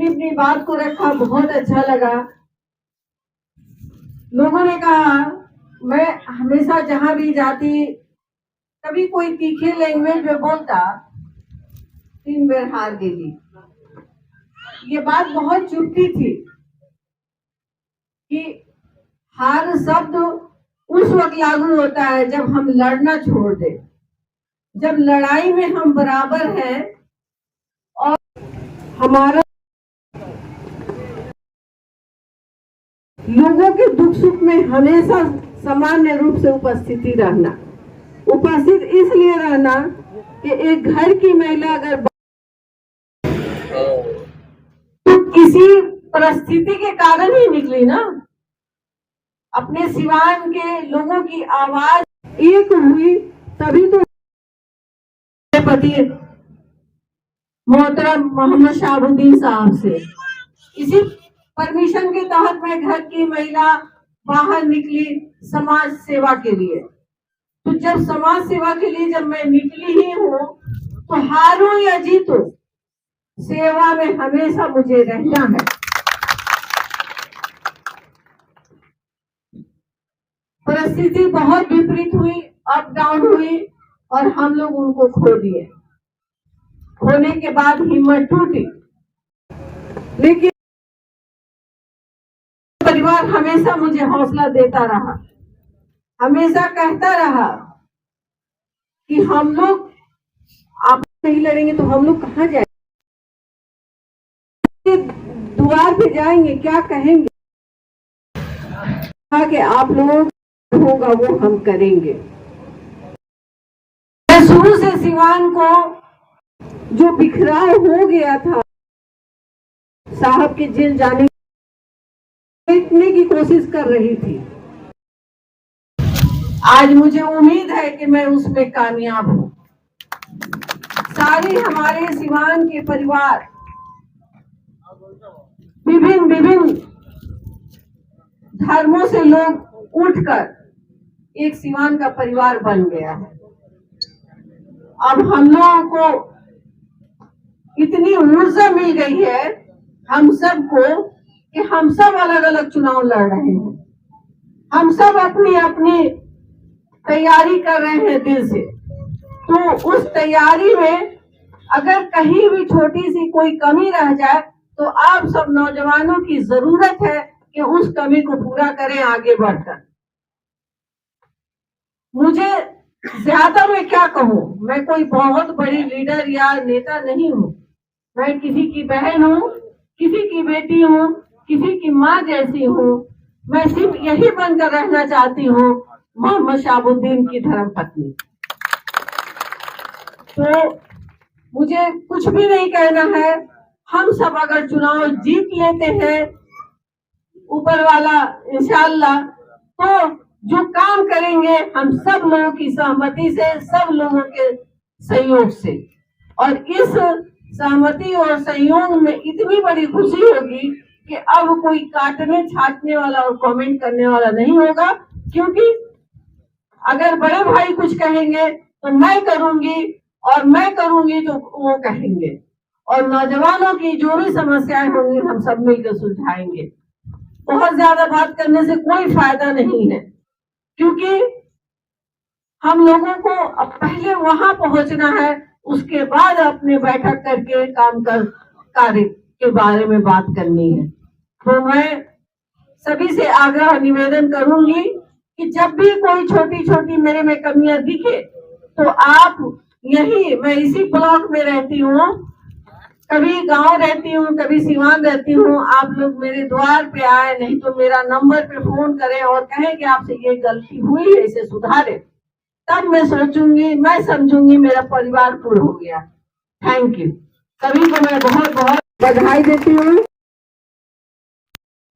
अपनी अपनी बात को रखा, बहुत अच्छा लगा। लोगों ने कहा, मैं हमेशा जहां भी जाती, कभी कोई तीखे लैंग्वेज में बोलता, 3 बार हार गई। ये बात बहुत चुभती थी कि हार शब्द उस वक्त लागू होता है जब हम लड़ना छोड़ दें, जब लड़ाई में हम बराबर हैं और हमारा लोगों के दुख सुख में हमेशा सामान्य रूप से उपस्थिति रहना। उपस्थित इसलिए रहना कि एक घर की महिला अगर तो किसी परिस्थिति के कारण ही निकली ना, अपने सिवान के लोगों की आवाज एक हुई, तभी तो पति मोहतरम मोहम्मद शहाबुद्दीन साहब से इसी परमिशन के तहत मैं घर की महिला बाहर निकली समाज सेवा के लिए। तो जब समाज सेवा के लिए जब मैं निकली ही हूँ, तो हारूं या जीतूं, सेवा में हमेशा मुझे रहना है। परिस्थिति बहुत विपरीत हुई, अप डाउन हुई और हम लोग उनको खो दिए। खोने के बाद हिम्मत टूटी, लेकिन परिवार हमेशा मुझे हौसला देता रहा, हमेशा कहता रहा कि हम लोग आप नहीं लड़ेंगे तो हम लोग कहाँ जाएंगे, द्वार पे जाएंगे, क्या कहेंगे, कि आप लोग होगा वो हम करेंगे। मैं शुरू से सिवान को जो बिखराव हो गया था, साहब के जेल जाने की कोशिश कर रही थी, आज मुझे उम्मीद है कि मैं उसमें कामयाब हूं। सारी हमारे सिवान के परिवार विभिन्न धर्मों से लोग उठकर एक सिवान का परिवार बन गया है। अब हम लोगों को इतनी ऊर्जा मिल गई है हम सबको कि हम सब अलग अलग चुनाव लड़ रहे हैं, हम सब अपनी अपनी तैयारी कर रहे हैं दिल से। तो उस तैयारी में अगर कहीं भी छोटी सी कोई कमी रह जाए तो आप सब नौजवानों की जरूरत है कि उस कमी को पूरा करें आगे बढ़कर। मुझे ज्यादा मैं क्या कहूँ, मैं कोई बहुत बड़ी लीडर या नेता नहीं हूँ। मैं किसी की बहन हूँ, किसी की बेटी हूँ, किसी की माँ जैसी हूँ। मैं सिर्फ यही बनकर रहना चाहती हूँ, मोहम्मद शहाबुद्दीन की धर्मपत्नी। तो मुझे कुछ भी नहीं कहना है। हम सब अगर चुनाव जीत लेते हैं ऊपर वाला इंशाअल्लाह, तो जो काम करेंगे हम सब लोगों की सहमति से, सब लोगों के सहयोग से, और इस सहमति और सहयोग में इतनी बड़ी खुशी होगी कि अब कोई काटने छाटने वाला और कमेंट करने वाला नहीं होगा। क्योंकि अगर बड़े भाई कुछ कहेंगे तो मैं करूंगी, और मैं करूंगी तो वो कहेंगे, और नौजवानों की जो भी समस्याएं होंगी हम सब मिलकर सुलझाएंगे। बहुत ज्यादा बात करने से कोई फायदा नहीं है, क्योंकि हम लोगों को अब पहले वहां पहुंचना है, उसके बाद अपने बैठक करके कार्य के बारे में बात करनी है। तो मैं सभी से आग्रह निवेदन करूंगी कि जब भी कोई छोटी छोटी मेरे में कमियां दिखे तो आप यही, मैं इसी ब्लॉक में रहती हूँ, कभी गांव रहती हूँ, कभी सिवान रहती हूँ, आप लोग मेरे द्वार पे आए, नहीं तो मेरा नंबर पे फोन करें और कहें कि आपसे ये गलती हुई है, इसे सुधारें। तब मैं सोचूंगी, मैं समझूंगी मेरा परिवार पूर्ण हो गया। Thank you. सभी को मैं बहुत बहुत बधाई देती हूँ।